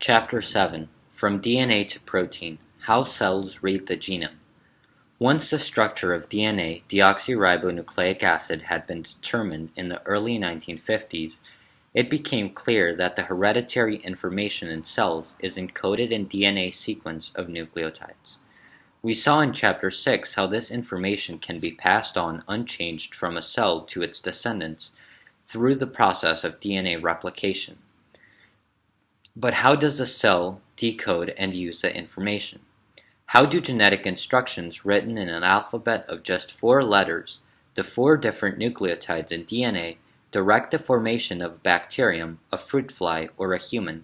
Chapter 7 From DNA to Protein How Cells Read the Genome. Once the structure of DNA, deoxyribonucleic acid, had been determined in the early 1950s, it became clear that the hereditary information in cells is encoded in DNA sequence of nucleotides. We saw in Chapter 6 how this information can be passed on unchanged from a cell to its descendants through the process of DNA replication. But how does a cell decode and use the information? How do genetic instructions written in an alphabet of just 4 letters, the 4 different nucleotides in DNA, direct the formation of a bacterium, a fruit fly, or a human?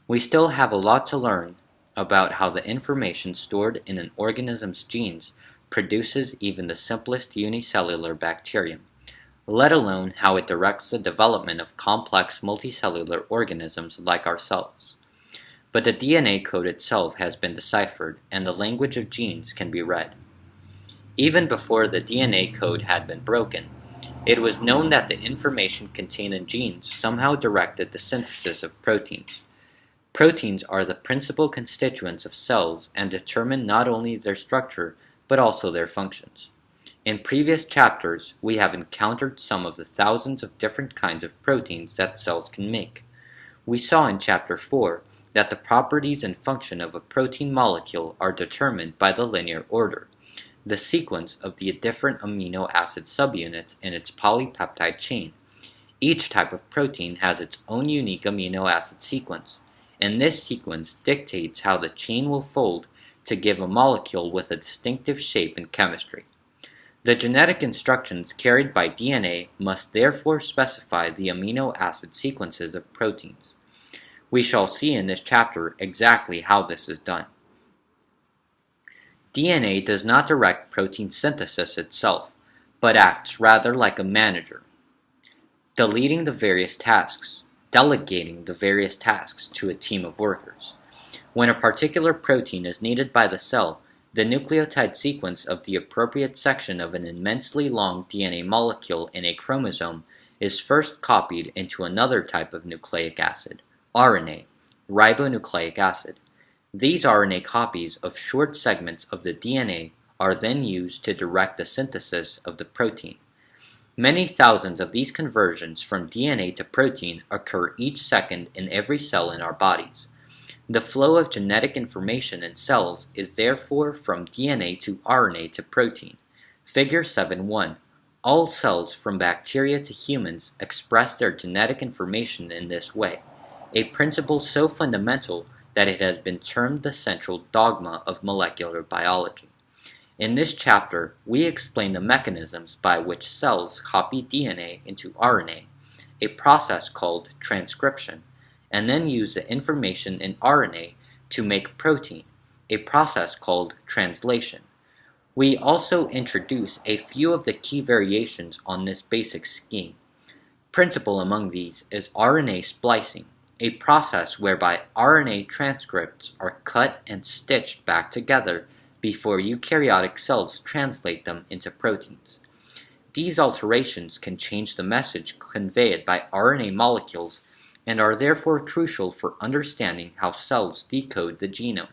We still have a lot to learn about how the information stored in an organism's genes produces even the simplest unicellular bacterium, let alone how it directs the development of complex multicellular organisms like ourselves. But the DNA code itself has been deciphered, and the language of genes can be read. Even before the DNA code had been broken, it was known that the information contained in genes somehow directed the synthesis of proteins. Proteins are the principal constituents of cells and determine not only their structure, but also their functions. In previous chapters, we have encountered some of the thousands of different kinds of proteins that cells can make. We saw in Chapter 4 that the properties and function of a protein molecule are determined by the linear order, the sequence of the different amino acid subunits in its polypeptide chain. Each type of protein has its own unique amino acid sequence, and this sequence dictates how the chain will fold to give a molecule with a distinctive shape and chemistry. The genetic instructions carried by DNA must therefore specify the amino acid sequences of proteins. We shall see in this chapter exactly how this is done. DNA does not direct protein synthesis itself, but acts rather like a manager, delegating the various tasks to a team of workers. When a particular protein is needed by the cell, the nucleotide sequence of the appropriate section of an immensely long DNA molecule in a chromosome is first copied into another type of nucleic acid, RNA, ribonucleic acid. These RNA copies of short segments of the DNA are then used to direct the synthesis of the protein. Many thousands of these conversions from DNA to protein occur each second in every cell in our bodies. The flow of genetic information in cells is therefore from DNA to RNA to protein. Figure 7.1. All cells from bacteria to humans express their genetic information in this way, a principle so fundamental that it has been termed the central dogma of molecular biology. In this chapter, we explain the mechanisms by which cells copy DNA into RNA, a process called transcription, and then use the information in RNA to make protein, a process called translation. We also introduce a few of the key variations on this basic scheme. Principal among these is Rna splicing, a process whereby RNA transcripts are cut and stitched back together before eukaryotic cells translate them into proteins. These alterations can change the message conveyed by RNA molecules and are therefore crucial for understanding how cells decode the genome.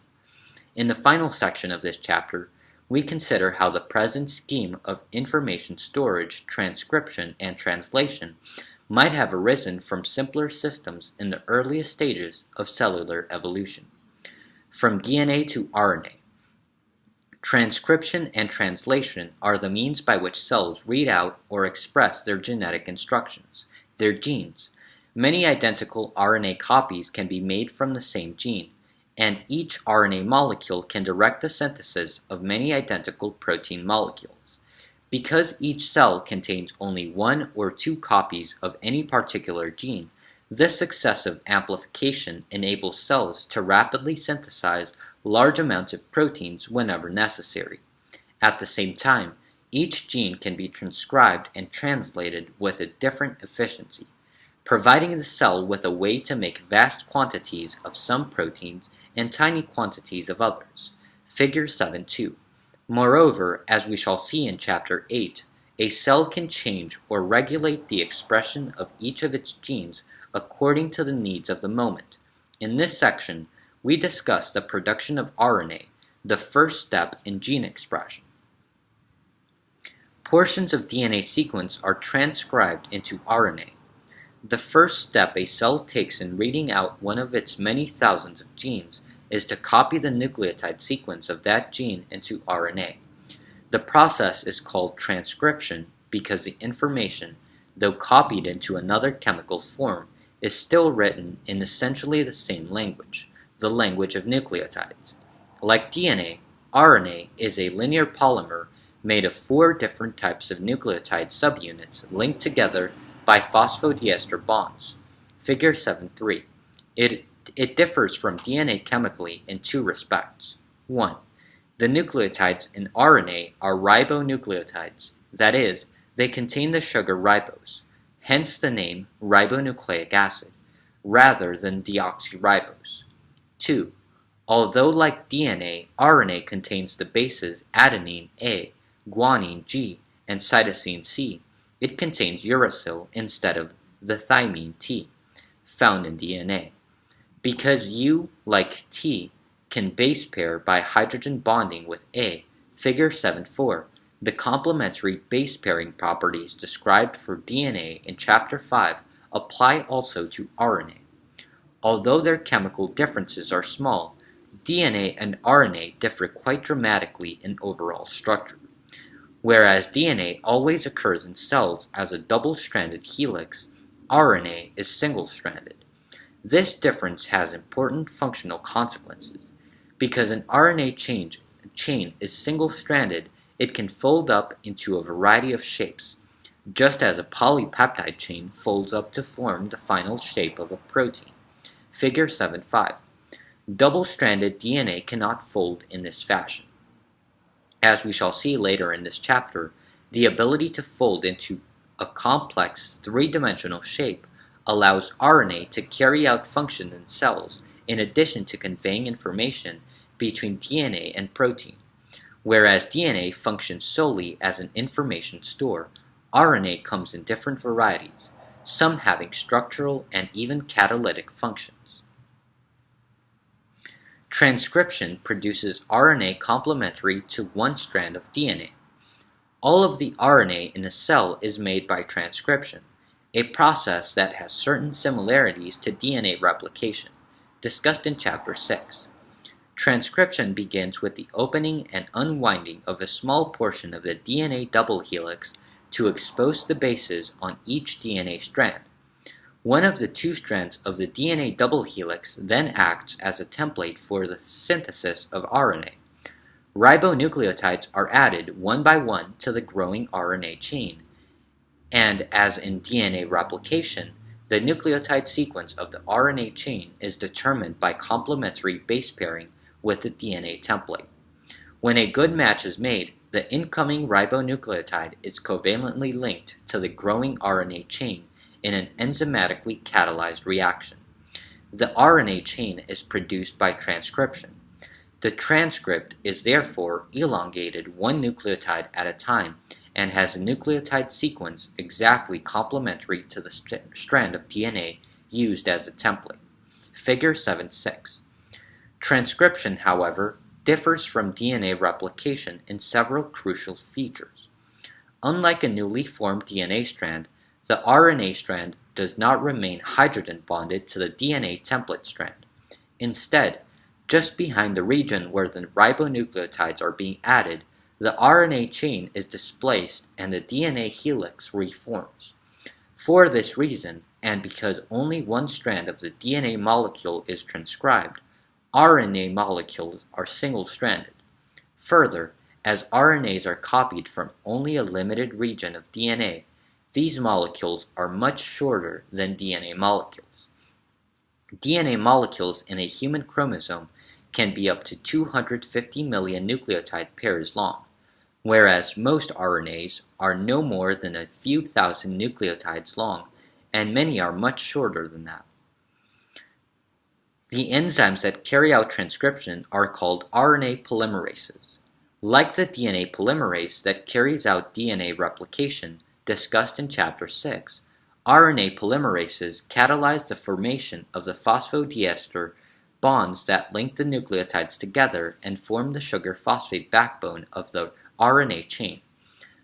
In the final section of this chapter, we consider how the present scheme of information storage, transcription, and translation might have arisen from simpler systems in the earliest stages of cellular evolution. From DNA to RNA. Transcription and translation are the means by which cells read out or express their genetic instructions, their genes. Many identical RNA copies can be made from the same gene, and each RNA molecule can direct the synthesis of many identical protein molecules. Because each cell contains only 1 or 2 copies of any particular gene, this successive amplification enables cells to rapidly synthesize large amounts of proteins whenever necessary. At the same time, each gene can be transcribed and translated with a different efficiency, providing the cell with a way to make vast quantities of some proteins and tiny quantities of others. Figure 7.2. Moreover, as we shall see in Chapter 8, a cell can change or regulate the expression of each of its genes according to the needs of the moment. In this section, we discuss the production of RNA, the first step in gene expression. Portions of DNA sequence are transcribed into RNA. The first step a cell takes in reading out one of its many thousands of genes is to copy the nucleotide sequence of that gene into RNA. The process is called transcription because the information, though copied into another chemical form, is still written in essentially the same language, the language of nucleotides. Like DNA, RNA is a linear polymer made of 4 different types of nucleotide subunits linked together by phosphodiester bonds. Figure 7.3. It differs from DNA chemically in 2 respects. 1. The nucleotides in RNA are ribonucleotides, that is, they contain the sugar ribose, hence the name ribonucleic acid, rather than deoxyribose. 2. Although like DNA, RNA contains the bases adenine A, guanine G, and cytosine C, it contains uracil instead of the thymine T, found in DNA. Because U, like T, can base pair by hydrogen bonding with A, figure 7.4, the complementary base pairing properties described for DNA in Chapter 5 apply also to RNA. Although their chemical differences are small, DNA and RNA differ quite dramatically in overall structure. Whereas DNA always occurs in cells as a double-stranded helix, RNA is single-stranded. This difference has important functional consequences. Because an RNA chain is single-stranded, it can fold up into a variety of shapes, just as a polypeptide chain folds up to form the final shape of a protein. Figure 7.5. Double-stranded DNA cannot fold in this fashion. As we shall see later in this chapter, the ability to fold into a complex 3-dimensional shape allows RNA to carry out function in cells in addition to conveying information between DNA and protein. Whereas DNA functions solely as an information store, RNA comes in different varieties, some having structural and even catalytic functions. Transcription produces RNA complementary to one strand of DNA. All of the RNA in a cell is made by transcription, a process that has certain similarities to DNA replication, discussed in Chapter 6. Transcription begins with the opening and unwinding of a small portion of the DNA double helix to expose the bases on each DNA strand. One of the 2 strands of the DNA double helix then acts as a template for the synthesis of RNA. Ribonucleotides are added one by one to the growing RNA chain, and as in DNA replication, the nucleotide sequence of the RNA chain is determined by complementary base pairing with the DNA template. When a good match is made, the incoming ribonucleotide is covalently linked to the growing RNA chain in an enzymatically catalyzed reaction. The RNA chain is produced by transcription. The transcript is therefore elongated 1 nucleotide at a time and has a nucleotide sequence exactly complementary to the strand of DNA used as a template. Figure 7.6. Transcription, however, differs from DNA replication in several crucial features. Unlike a newly formed DNA strand, the RNA strand does not remain hydrogen bonded to the DNA template strand. Instead, just behind the region where the ribonucleotides are being added, the RNA chain is displaced and the DNA helix reforms. For this reason, and because only one strand of the DNA molecule is transcribed, RNA molecules are single-stranded. Further, as RNAs are copied from only a limited region of DNA, these molecules are much shorter than DNA molecules. DNA molecules in a human chromosome can be up to 250 million nucleotide pairs long, whereas most RNAs are no more than a few thousand nucleotides long, and many are much shorter than that. The enzymes that carry out transcription are called Rna polymerases. Like the DNA polymerase that carries out DNA replication discussed in Chapter 6, RNA polymerases catalyze the formation of the phosphodiester bonds that link the nucleotides together and form the sugar phosphate backbone of the RNA chain.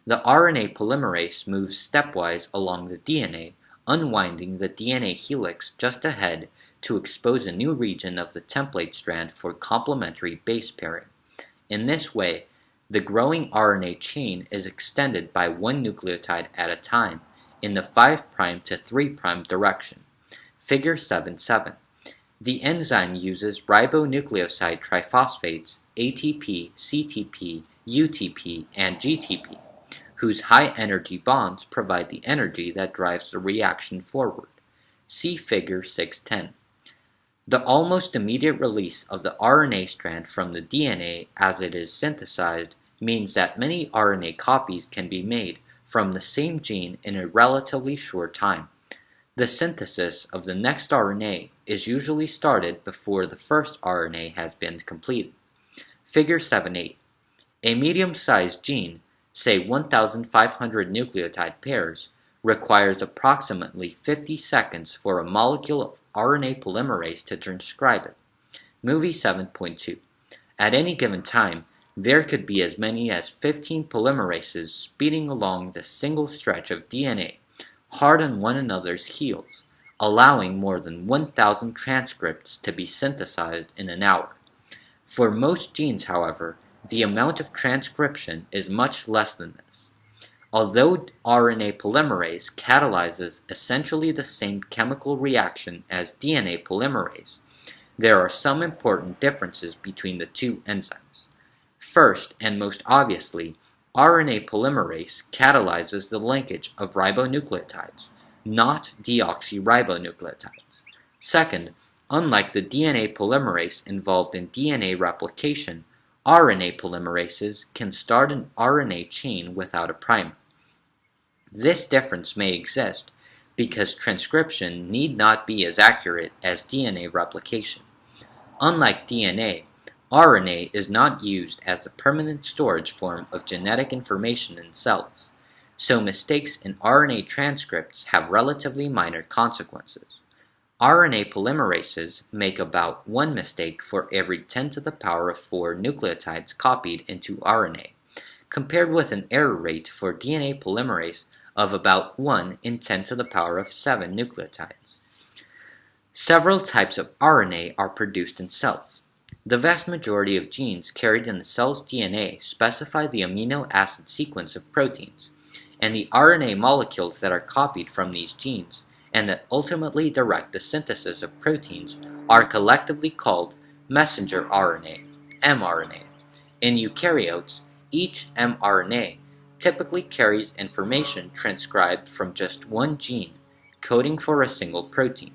The RNA polymerase moves stepwise along the DNA, unwinding the DNA helix just ahead to expose a new region of the template strand for complementary base pairing. In this way, the growing RNA chain is extended by one nucleotide at a time in the 5' to 3' direction. Figure 7.7. The enzyme uses ribonucleoside triphosphates ATP, CTP, UTP, and GTP, whose high-energy bonds provide the energy that drives the reaction forward. See Figure 6.10. The almost immediate release of the RNA strand from the DNA as it is synthesized means that many RNA copies can be made from the same gene in a relatively short time. The synthesis of the next RNA is usually started before the first RNA has been completed. Figure 7.8. A medium-sized gene, say 1,500 nucleotide pairs, requires approximately 50 seconds for a molecule of RNA polymerase to transcribe it. Movie 7.2. At any given time, there could be as many as 15 polymerases speeding along the single stretch of DNA, hard on one another's heels, allowing more than 1,000 transcripts to be synthesized in an hour. For most genes, however, the amount of transcription is much less than this. Although RNA polymerase catalyzes essentially the same chemical reaction as DNA polymerase, there are some important differences between the two enzymes. First, and most obviously, RNA polymerase catalyzes the linkage of ribonucleotides, not deoxyribonucleotides. Second, unlike the DNA polymerase involved in DNA replication, RNA polymerases can start an RNA chain without a primer. This difference may exist because transcription need not be as accurate as DNA replication. Unlike DNA, RNA is not used as the permanent storage form of genetic information in cells, so mistakes in RNA transcripts have relatively minor consequences. RNA polymerases make about one mistake for every 10 to the power of 4 nucleotides copied into RNA, compared with an error rate for DNA polymerase of about 1 in 10 to the power of 7 nucleotides. Several types of RNA are produced in cells. The vast majority of genes carried in the cell's DNA specify the amino acid sequence of proteins, and the RNA molecules that are copied from these genes and that ultimately direct the synthesis of proteins are collectively called messenger RNA, mRNA. In eukaryotes, each mRNA typically carries information transcribed from just one gene, coding for a single protein.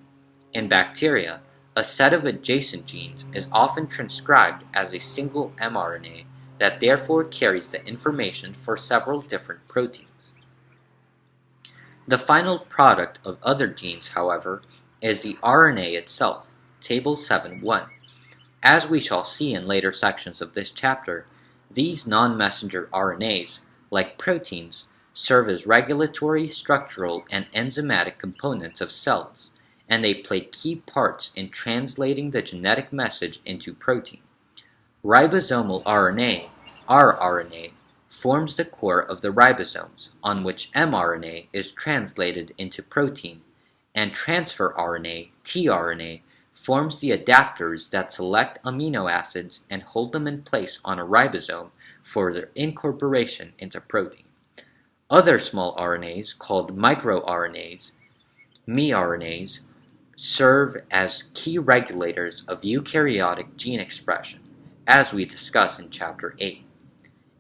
In bacteria, a set of adjacent genes is often transcribed as a single mRNA that therefore carries the information for several different proteins. The final product of other genes, however, is the RNA itself, Table 7.1. As we shall see in later sections of this chapter, these non-messenger RNAs, like proteins, serve as regulatory, structural, and enzymatic components of cells, and they play key parts in translating the genetic message into protein. Ribosomal RNA, rRNA, forms the core of the ribosomes, on which mRNA is translated into protein, and transfer RNA, tRNA, forms the adapters that select amino acids and hold them in place on a ribosome for their incorporation into protein. Other small RNAs, called microRNAs, miRNAs, serve as key regulators of eukaryotic gene expression, as we discuss in Chapter 8.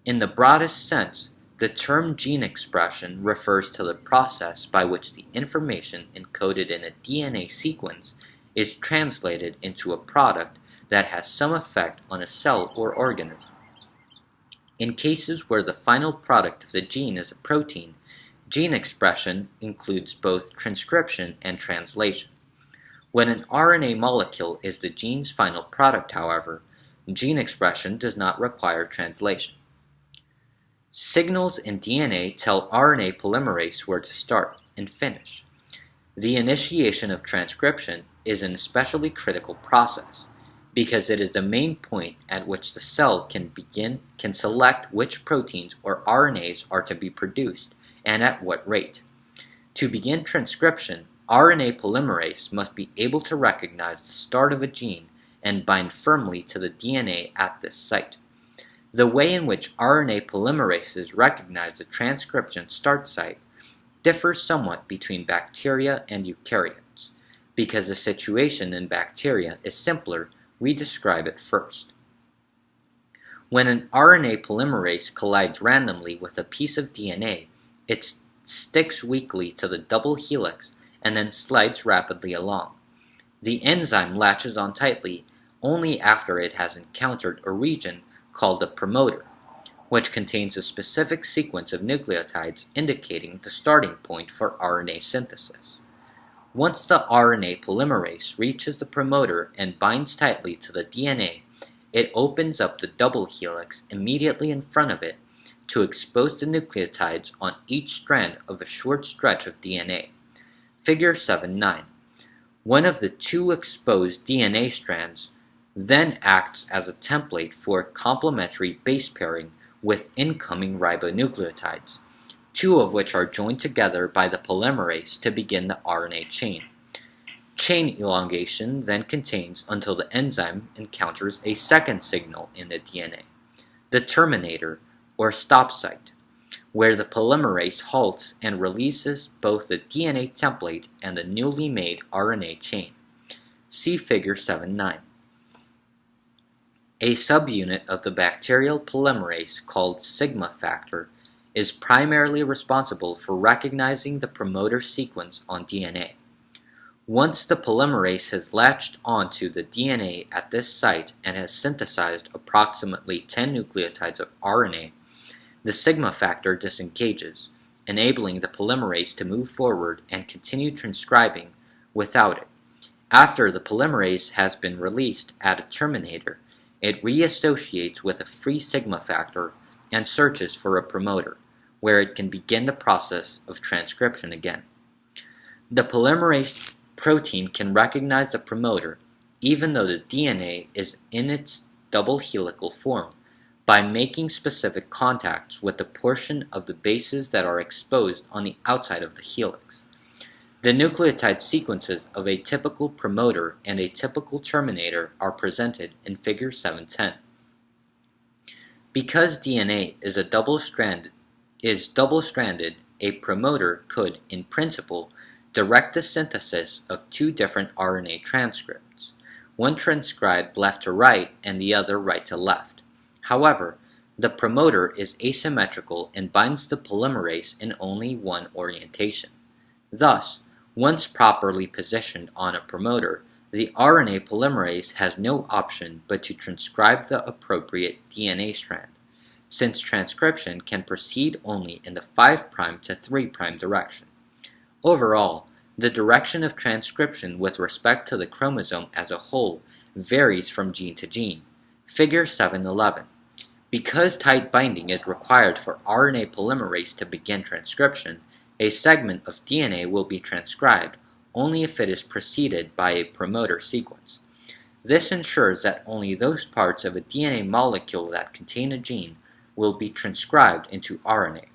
In the broadest sense, the term gene expression refers to the process by which the information encoded in a DNA sequence is translated into a product that has some effect on a cell or organism. In cases where the final product of the gene is a protein, gene expression includes both transcription and translation. When an RNA molecule is the gene's final product, however, gene expression does not require translation. Signals in DNA tell RNA polymerase where to start and finish. The initiation of transcription is an especially critical process because it is the main point at which the cell can select which proteins or RNAs are to be produced and at what rate. To begin transcription, RNA polymerase must be able to recognize the start of a gene and bind firmly to the DNA at this site. The way in which RNA polymerases recognize the transcription start site differs somewhat between bacteria and eukaryotes. Because the situation in bacteria is simpler, we describe it first. When an RNA polymerase collides randomly with a piece of DNA, it sticks weakly to the double helix and then slides rapidly along. The enzyme latches on tightly only after it has encountered a region called a promoter, which contains a specific sequence of nucleotides indicating the starting point for RNA synthesis. Once the RNA polymerase reaches the promoter and binds tightly to the DNA, it opens up the double helix immediately in front of it to expose the nucleotides on each strand of a short stretch of DNA. Figure 7.9. One of the two exposed DNA strands then acts as a template for complementary base pairing with incoming ribonucleotides, two of which are joined together by the polymerase to begin the RNA chain. Chain elongation then continues until the enzyme encounters a second signal in the DNA, the terminator or stop site, where the polymerase halts and releases both the DNA template and the newly made RNA chain. See Figure 7.9. A subunit of the bacterial polymerase called sigma factor is primarily responsible for recognizing the promoter sequence on DNA. Once the polymerase has latched onto the DNA at this site and has synthesized approximately 10 nucleotides of RNA, the sigma factor disengages, enabling the polymerase to move forward and continue transcribing without it. After the polymerase has been released at a terminator, it reassociates with a free sigma factor and searches for a promoter, where it can begin the process of transcription again. The polymerase protein can recognize the promoter, even though the DNA is in its double helical form, by making specific contacts with the portion of the bases that are exposed on the outside of the helix. The nucleotide sequences of a typical promoter and a typical terminator are presented in Figure 7.10. Because DNA is double-stranded, a promoter could, in principle, direct the synthesis of two different RNA transcripts, one transcribed left to right and the other right to left. However, the promoter is asymmetrical and binds the polymerase in only one orientation. Thus, once properly positioned on a promoter, the RNA polymerase has no option but to transcribe the appropriate DNA strand, since transcription can proceed only in the 5' to 3' direction. Overall, the direction of transcription with respect to the chromosome as a whole varies from gene to gene. Figure 7.11. Because tight binding is required for RNA polymerase to begin transcription, a segment of DNA will be transcribed only if it is preceded by a promoter sequence. This ensures that only those parts of a DNA molecule that contain a gene will be transcribed into RNA.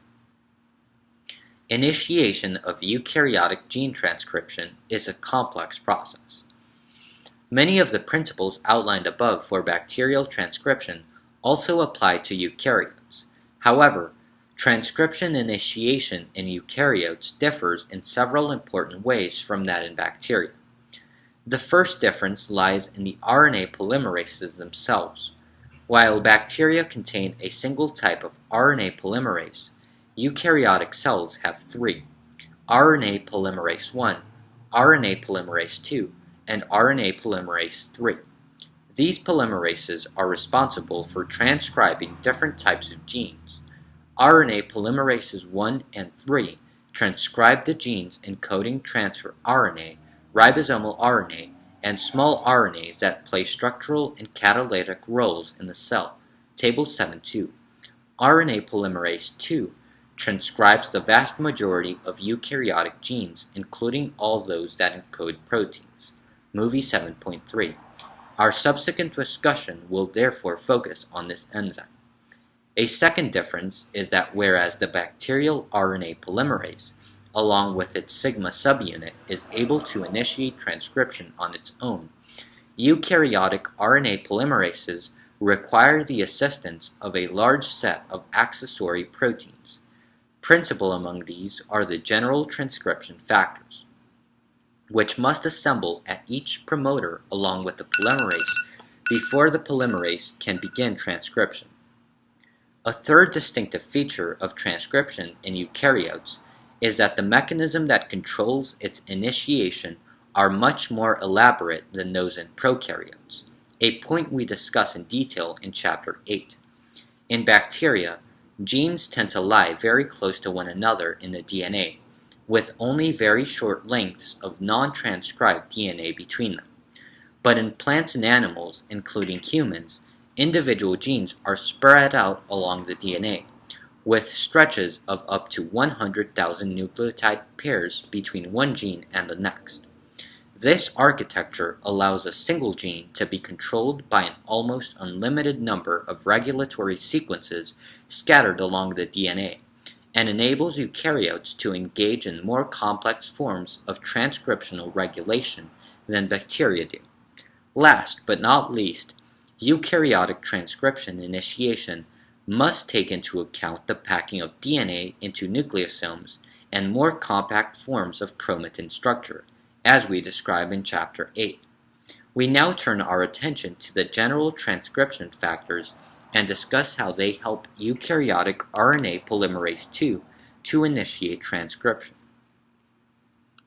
Initiation of eukaryotic gene transcription is a complex process. Many of the principles outlined above for bacterial transcription also apply to eukaryotes. However, transcription initiation in eukaryotes differs in several important ways from that in bacteria. The first difference lies in the RNA polymerases themselves. While bacteria contain a single type of RNA polymerase, eukaryotic cells have three: RNA polymerase I, RNA polymerase II, and RNA polymerase III. These polymerases are responsible for transcribing different types of genes. RNA polymerases I and III transcribe the genes encoding transfer RNA, ribosomal RNA, and small RNAs that play structural and catalytic roles in the cell. Table 7.2. RNA polymerase II transcribes the vast majority of eukaryotic genes, including all those that encode proteins. Movie 7.3. Our subsequent discussion will therefore focus on this enzyme. A second difference is that whereas the bacterial RNA polymerase, along with its sigma subunit, is able to initiate transcription on its own, eukaryotic RNA polymerases require the assistance of a large set of accessory proteins. Principal among these are the general transcription factors, which must assemble at each promoter along with the polymerase before the polymerase can begin transcription. A third distinctive feature of transcription in eukaryotes is that the mechanism that controls its initiation are much more elaborate than those in prokaryotes, a point we discuss in detail in Chapter 8. In bacteria, genes tend to lie very close to one another in the DNA, with only very short lengths of non-transcribed DNA between them. But in plants and animals, including humans, individual genes are spread out along the DNA, with stretches of up to 100,000 nucleotide pairs between one gene and the next. This architecture allows a single gene to be controlled by an almost unlimited number of regulatory sequences scattered along the DNA, and enables eukaryotes to engage in more complex forms of transcriptional regulation than bacteria do. Last but not least, eukaryotic transcription initiation must take into account the packing of DNA into nucleosomes and more compact forms of chromatin structure, as we describe in Chapter 8. We now turn our attention to the general transcription factors and discuss how they help eukaryotic RNA polymerase II to initiate transcription.